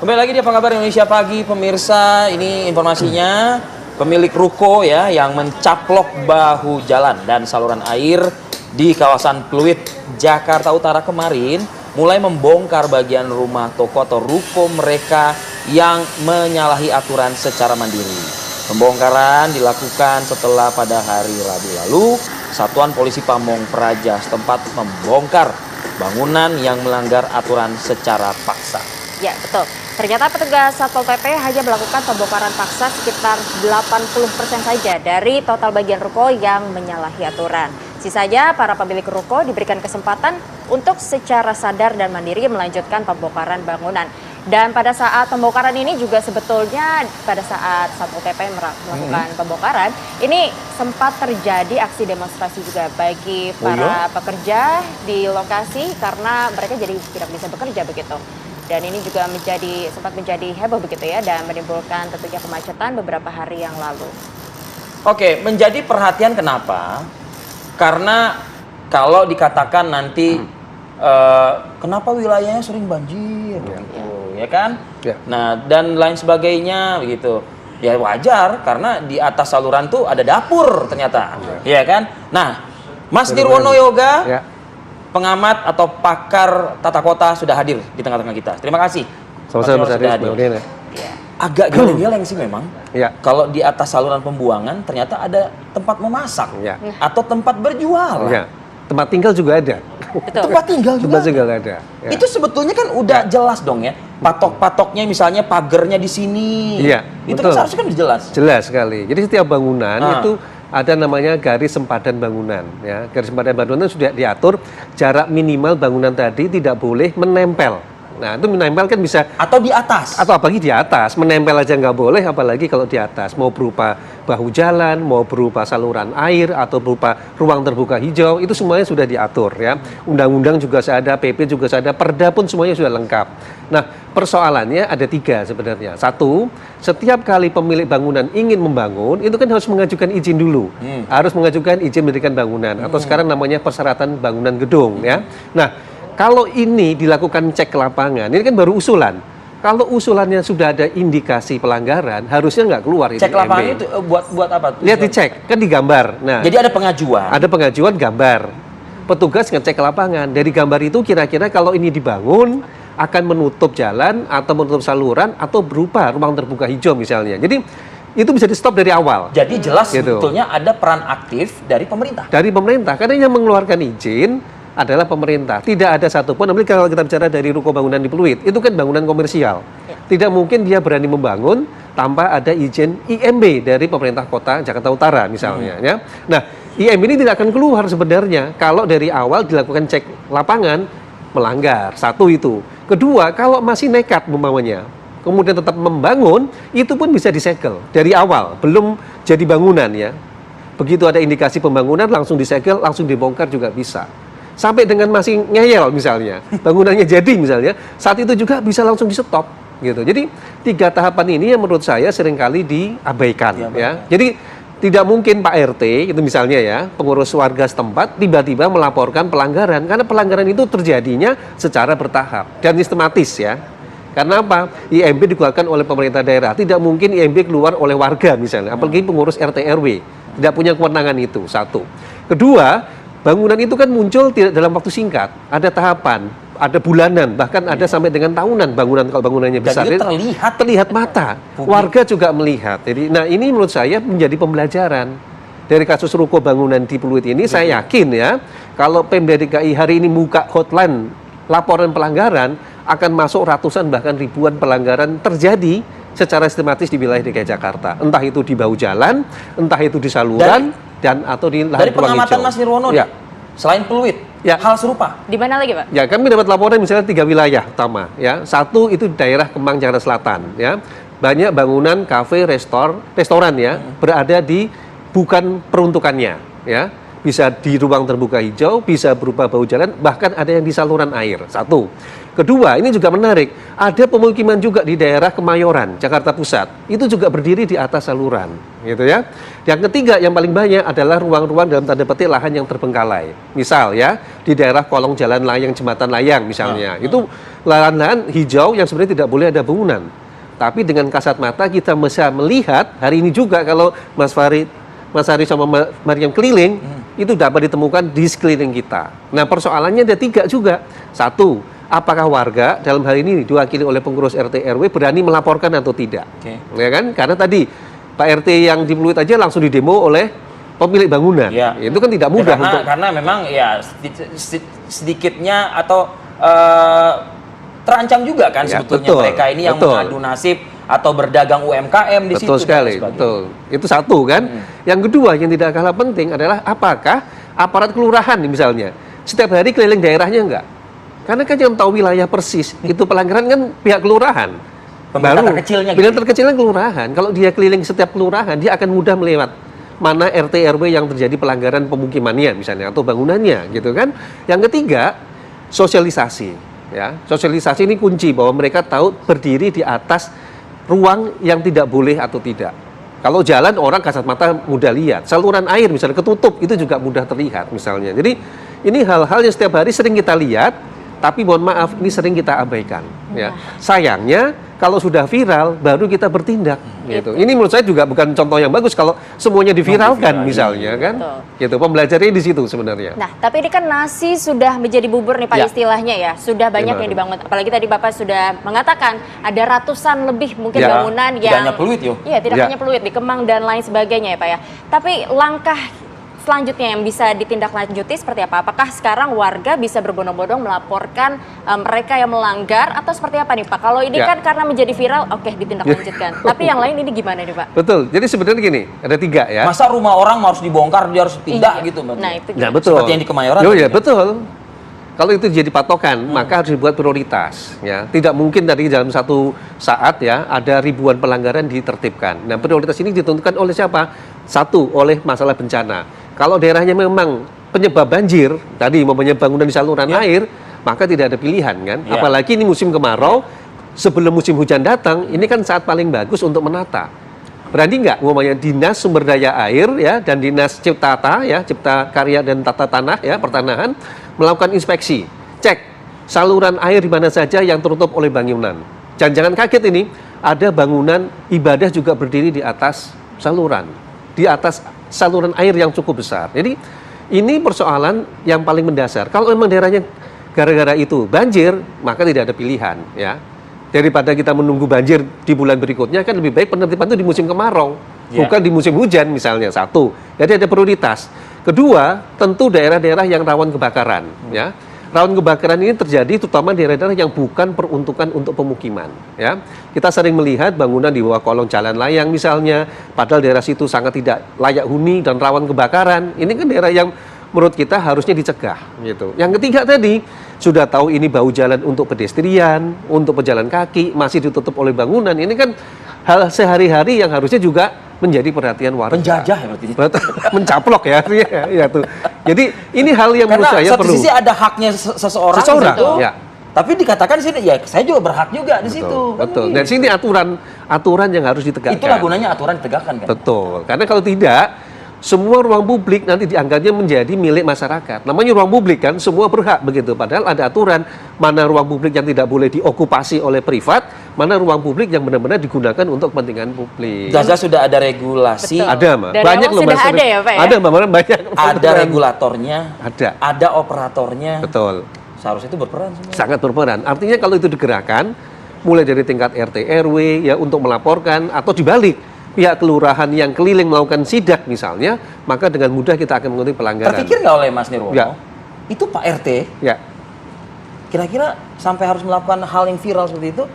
Kembali lagi di Apa Kabar Indonesia Pagi, pemirsa. Ini informasinya, pemilik ruko ya yang mencaplok bahu jalan dan saluran air di kawasan Pluit, Jakarta Utara kemarin mulai membongkar bagian rumah toko atau ruko mereka yang menyalahi aturan secara mandiri. Pembongkaran dilakukan setelah pada hari Rabu lalu Satuan Polisi Pamong Praja setempat membongkar bangunan yang melanggar aturan secara paksa. Ya, betul. Ternyata petugas Satpol PP hanya melakukan pembongkaran paksa sekitar 80% saja dari total bagian ruko yang menyalahi aturan. Sisanya para pemilik ruko diberikan kesempatan untuk secara sadar dan mandiri melanjutkan pembongkaran bangunan. Dan pada saat pembongkaran ini juga sebetulnya pada saat Satpol PP melakukan pembongkaran, ini sempat terjadi aksi demonstrasi juga bagi para pekerja di lokasi karena mereka jadi tidak bisa bekerja begitu. Dan ini juga sempat menjadi heboh begitu ya, dan menimbulkan tentunya kemacetan beberapa hari yang lalu. Oke, menjadi perhatian kenapa? Karena kalau dikatakan nanti kenapa wilayahnya sering banjir, gitu, ya kan? Ya. Nah, dan lain sebagainya, begitu. Ya wajar, karena di atas saluran tuh ada dapur ternyata, ya kan? Nah, Mas Nirwono Yoga. Ya. Pengamat atau pakar tata kota sudah hadir di tengah-tengah kita. Terima kasih. Sama-sama Mas Nirwono sudah hadir. Ya. Agak geleng-geleng sih memang. Ya. Kalau di atas saluran pembuangan ternyata ada tempat memasak Ya. atau tempat berjualan. Ya. Tempat tinggal juga ada. Betul. Tempat tinggal juga. Tempat tinggal ada. Ya. Itu sebetulnya kan udah jelas dong ya. Patok-patoknya misalnya pagernya di sini. Iya, Itu betul. kan seharusnya kan jelas. Jelas sekali. Jadi setiap bangunan itu ada namanya garis sempadan bangunan. Ya. Garis sempadan bangunan sudah diatur jarak minimal bangunan tadi tidak boleh menempel. Nah, itu menempel kan bisa Atau di atas. atau apalagi di atas, menempel aja nggak boleh, apalagi kalau di atas, mau berupa bahu jalan, mau berupa saluran air, atau berupa ruang terbuka hijau, itu semuanya sudah diatur ya. Undang-undang juga sudah ada, PP juga sudah ada, Perda pun semuanya sudah lengkap. Nah, persoalannya ada 3 sebenarnya. 1, setiap kali pemilik bangunan ingin membangun, itu kan harus mengajukan izin dulu. Harus mengajukan izin mendirikan bangunan, atau sekarang namanya persyaratan bangunan gedung ya. Nah, kalau ini dilakukan cek ke lapangan, ini kan baru usulan. Kalau usulannya sudah ada indikasi pelanggaran, harusnya nggak keluar ini. Cek lapangan itu buat apa? Lihat dicek, kan digambar. Nah, Jadi ada pengajuan. ada pengajuan gambar. Petugas ngecek ke lapangan. Dari gambar itu kira-kira kalau ini dibangun akan menutup jalan atau menutup saluran atau berupa ruang terbuka hijau misalnya. Jadi itu bisa di stop dari awal. Jadi jelas Gitu. sebetulnya ada peran aktif dari pemerintah. Dari pemerintah, karena yang mengeluarkan izin adalah pemerintah. Tidak ada satupun, apalagi kalau kita bicara dari ruko bangunan di Pluit, itu kan bangunan komersial. Tidak mungkin dia berani membangun tanpa ada izin IMB dari pemerintah kota Jakarta Utara misalnya. Ya. Nah, IMB ini tidak akan keluar sebenarnya kalau dari awal dilakukan cek lapangan melanggar. 1 itu. Kedua, kalau masih nekat umpamanya, kemudian tetap membangun, itu pun bisa disegel dari awal, belum jadi bangunan ya. Begitu ada indikasi pembangunan langsung disegel, langsung dibongkar juga bisa. Sampai dengan masih ngeyel misalnya, bangunannya jadi misalnya, saat itu juga bisa langsung di stop gitu. Jadi 3 tahapan ini yang menurut saya seringkali diabaikan ya. Jadi tidak mungkin Pak RT itu misalnya ya, pengurus warga setempat tiba-tiba melaporkan pelanggaran, karena pelanggaran itu terjadinya secara bertahap dan sistematis ya. Karena apa? IMB dikeluarkan oleh pemerintah daerah, tidak mungkin IMB keluar oleh warga misalnya, apalagi pengurus RT RW, tidak punya kewenangan itu. 1. Kedua, bangunan itu kan muncul tidak dalam waktu singkat, ada tahapan, ada bulanan, bahkan ada sampai dengan tahunan bangunan kalau bangunannya besar. Dan itu terlihat mata, warga juga melihat. Jadi, nah ini menurut saya menjadi pembelajaran dari kasus ruko bangunan di Pluit ini. Saya yakin ya, kalau Pemda DKI hari ini buka hotline laporan pelanggaran, akan masuk ratusan bahkan ribuan pelanggaran terjadi secara sistematis di wilayah DKI Jakarta. Entah itu di bahu jalan, entah itu di saluran, dan atau di lahan Dari ruang pengamatan hijau. Mas Nirwono, Ya. selain Pluit, hal serupa. Di mana lagi, Pak? Ya, kami dapat laporan misalnya 3 wilayah utama. Ya, 1 itu daerah Kemang Jakarta Selatan. Ya, banyak bangunan kafe, restoran ya berada di bukan peruntukannya. Ya, bisa di ruang terbuka hijau, bisa berupa bahu jalan, bahkan ada yang di saluran air. 1. Kedua, ini juga menarik, ada pemukiman juga di daerah Kemayoran, Jakarta Pusat. Itu juga berdiri di atas saluran, gitu ya. Yang ketiga, yang paling banyak adalah ruang-ruang dalam tanda petik lahan yang terbengkalai. Misal ya, di daerah kolong jalan layang, jembatan layang misalnya. Itu lahan-lahan hijau yang sebenarnya tidak boleh ada bangunan. Tapi dengan kasat mata kita bisa melihat, hari ini juga kalau Mas Ari sama Mariam keliling, itu dapat ditemukan di sekeliling kita. Nah, persoalannya ada 3 juga. Satu, apakah warga dalam hal ini diwakili oleh pengurus RT RW berani melaporkan atau tidak? Ya kan? Karena tadi Pak RT yang di Pluit aja langsung didemo oleh pemilik bangunan. Ya. Itu kan tidak mudah karena memang ya sedikitnya atau terancam juga kan ya, sebetulnya mereka ini yang mengadu nasib atau berdagang UMKM di situ. Betul sekali, betul. Itu satu kan. Yang kedua yang tidak kalah penting adalah apakah aparat kelurahan misalnya setiap hari keliling daerahnya enggak? Karena kan yang tahu wilayah persis itu pelanggaran kan pihak kelurahan. Pilihan terkecilnya kelurahan. Kalau dia keliling setiap kelurahan, dia akan mudah melewat mana RT RW yang terjadi pelanggaran pemukimannya misalnya atau bangunannya gitu kan. Yang ketiga, sosialisasi ya. Sosialisasi ini kunci bahwa mereka tahu berdiri di atas ruang yang tidak boleh atau tidak. Kalau jalan orang kasat mata mudah lihat. Saluran air misalnya ketutup itu juga mudah terlihat misalnya. Jadi ini hal-hal yang setiap hari sering kita lihat, tapi mohon maaf ini sering kita abaikan. Ya. Sayangnya kalau sudah viral baru kita bertindak. Gitu. Ini menurut saya juga bukan contoh yang bagus kalau semuanya diviralkan misalnya kan. Gitu. Pembelajarannya di situ sebenarnya. Nah, tapi ini kan nasi sudah menjadi bubur nih Pak istilahnya ya. Sudah banyak yang dibangun. Apalagi tadi Bapak sudah mengatakan ada ratusan lebih mungkin bangunan yang tidak hanya Pluit tidak hanya Pluit, di Kemang dan lain sebagainya ya Pak ya. Tapi langkah selanjutnya yang bisa ditindaklanjuti seperti apa? Apakah sekarang warga bisa berbondong-bondong melaporkan mereka yang melanggar atau seperti apa nih Pak? Kalau ini kan karena menjadi viral, oke ditindaklanjutkan. Tapi yang lain ini gimana nih Pak? Betul. Jadi sebenarnya gini, ada 3 ya. Masa rumah orang harus dibongkar, dia harus pindah gitu Mbak? Nah, itu betul. Seperti yang di Kemayoran. Ya betul. Kalau itu jadi patokan, maka harus dibuat prioritas. Ya, tidak mungkin dari dalam satu saat ya ada ribuan pelanggaran ditertibkan. Nah, prioritas ini ditentukan oleh siapa? Satu, oleh masalah bencana. Kalau daerahnya memang penyebab banjir, tadi mempunyai bangunan di saluran air, maka tidak ada pilihan kan. Apalagi ini musim kemarau, sebelum musim hujan datang, ini kan saat paling bagus untuk menata. Berani nggak umpamanya Dinas Sumber Daya Air ya dan Dinas Ciptata ya, Cipta Karya dan Tata Tanah ya, Pertanahan melakukan inspeksi, cek saluran air di mana saja yang tertutup oleh bangunan. Jangan kaget ini, ada bangunan ibadah juga berdiri di atas saluran, di atas saluran air yang cukup besar. Jadi ini persoalan yang paling mendasar. Kalau memang daerahnya gara-gara itu banjir, maka tidak ada pilihan ya. Daripada kita menunggu banjir di bulan berikutnya, kan lebih baik penertiban itu di musim kemarau, bukan di musim hujan misalnya. Satu, jadi ada prioritas. Kedua, tentu daerah-daerah yang rawan kebakaran ya. Rawan kebakaran ini terjadi terutama di daerah-daerah yang bukan peruntukan untuk pemukiman ya. Kita sering melihat bangunan di bawah kolong jalan layang misalnya, padahal daerah situ sangat tidak layak huni dan rawan kebakaran. Ini kan daerah yang menurut kita harusnya dicegah gitu. Yang ketiga tadi, sudah tahu ini bau jalan untuk pedestrian, untuk pejalan kaki, masih ditutup oleh bangunan. Ini kan hal sehari-hari yang harusnya juga menjadi perhatian warga. Penjajah ya berarti. Mencaplok ya. Ya tuh. Jadi ini hal yang menurut saya perlu. Karena satu sisi ada haknya seseorang di situ. Ya. Tapi dikatakan sini ya saya juga berhak juga di situ. Betul. Dan sini aturan yang harus ditegakkan. Itulah gunanya aturan ditegakkan kan. Betul. Karena kalau tidak, semua ruang publik nanti dianggapnya menjadi milik masyarakat. Namanya ruang publik kan, semua berhak begitu. Padahal ada aturan mana ruang publik yang tidak boleh diokupasi oleh privat, mana ruang publik yang benar-benar digunakan untuk kepentingan publik. Jaza sudah ada regulasi. Betul. Ada, Mbak. Dan Banyak loh, sudah ada ya, Pak ya? Ada, Mbak. Banyak. Ada regulatornya. Ada operatornya. Betul. Seharusnya itu berperan semua. Sangat berperan. Artinya kalau itu digerakkan, mulai dari tingkat RT RW ya untuk melaporkan atau dibalik. Pihak kelurahan yang keliling melakukan sidak misalnya, maka dengan mudah kita akan mengikuti pelanggaran. Terpikir nggak oleh Mas Nirwono? Ya. Itu Pak RT, ya, kira-kira sampai harus melakukan hal yang viral seperti itu,